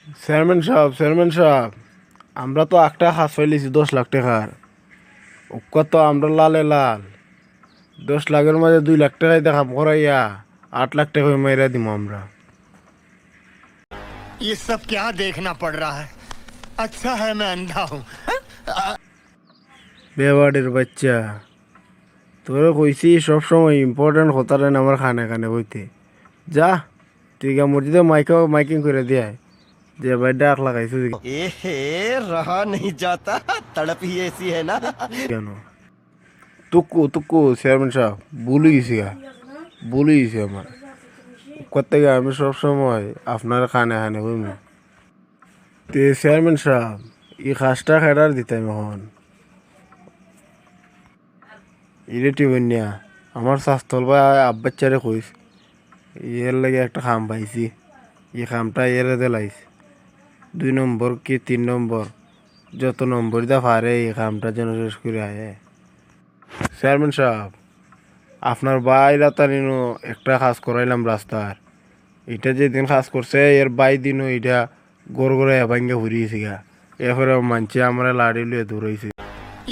Chairman সাহেব আমরা তো একটা হাঁস ফেলেছি 10 লাখ টাকার। কত আমরা লালে লাল 10 লাখের মাঝে 2 লাখ টাকায় দেখাম করাইয়া 8 লাখ টাকা মেরে দিব আমরা। ये सब क्या देखना पड़ रहा है। अच्छा है मैं अंधा हूँ। বেবাড়ির বাচ্চা, তোরে কইছি সবসময় ইম্পর্টেন্ট হতারেন আমার খানে খানে কইতে। যা তুই গা মসজিদে মাইকিং করে দিয়ে যে ভাই ডাক লাগাইছো एहे रहा नहीं जाता, तड़प ही ऐसी है ना। কেন? তুকু চেয়ারম্যান সাহেব ভুলে গেছি গা, ভুলে গেছি আমার করতে গিয়ে আমি সবসময় আপনার খানে খানে কইমি। তে চেয়ারম্যান সাহেব এই কাজটা খেটার দিতাম এখন ইরেটি বন্যা আমার স্বাস্থ্য বা আব্বাচ্চারে কইস এর লাগে একটা খাম পাইছি, এই খামটা এর দিলাইস 2 নম্বর কি 3 নম্বর যত নম্বর দা পারে এই খামটা যেন শেষ করে আয়। চেয়ারম্যান সাহেব আপনার বাইরা তানিনো একটা কাজ করাইলাম রাস্তার, এটা যেদিন কাজ করছে এর বাই দিনও এটা গোর গোড়ে ভাঙ্গে ঘুরিয়েছি গা, এরপরে মানছে আমরা লাড়ি লুয়ে দৌড়াইছি।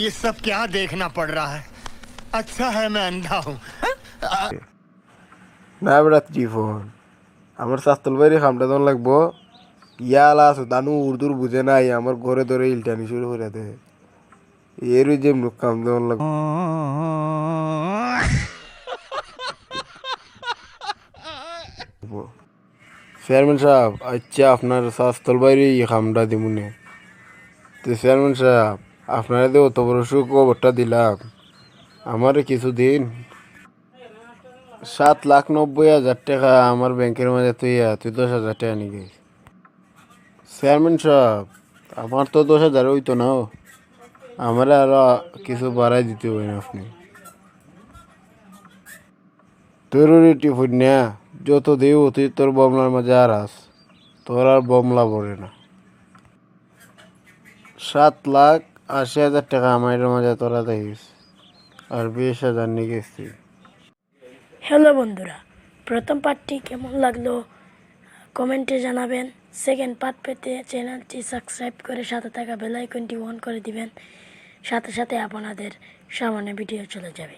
ये सब क्या देखना पड़ रहा है। अच्छा है मैं अंधा हूँ। না বেড়া ত্রিফোন আমার শাস্তল বাইরে খামটা তখন লাগবো ইয়ালা আছো দানু উর্দুর বুঝে নাই আমার ঘরে ধরে ইলটানি শুরু করে দে এর যে কাম তখন লাগবো। চেয়ারম্যান সাহেব আচ্ছা আপনার শাস্তল বাইরে এই খামটা দিমুনে। তো চেয়ারম্যান সাহেব আপনারা তো অত বড় সুখবরটা দিলাম, আমারে কিছুদিন 7,90,000 টাকা আমার ব্যাংকের মাঝে তুই 10,000 টাকা নিয়ে গেছিস। চেয়ারম্যান সাহেব আমার তো 10,000 হইতো না, আমার আরো কিছু বাড়াই দিতে হবে না আপনি। তোর টিফুন না যত দেব তুই তোর বমলার মাঝে আর আস, তোর আর বমলা পড়ে না। 7,80,000 টাকা আমার মাঝে তোরা দেখিস আর 20,000 নিয়ে গেছিস। হ্যালো বন্ধুরা, প্রথম পার্টটি কেমন লাগলো কমেন্টে জানাবেন। সেকেন্ড পার্ট পেতে চ্যানেলটি সাবস্ক্রাইব করে সাথে থাকা বেল আইকনটি অন করে দিবেন, সাথে সাথে আপনাদের সামনে ভিডিও চলে যাবে।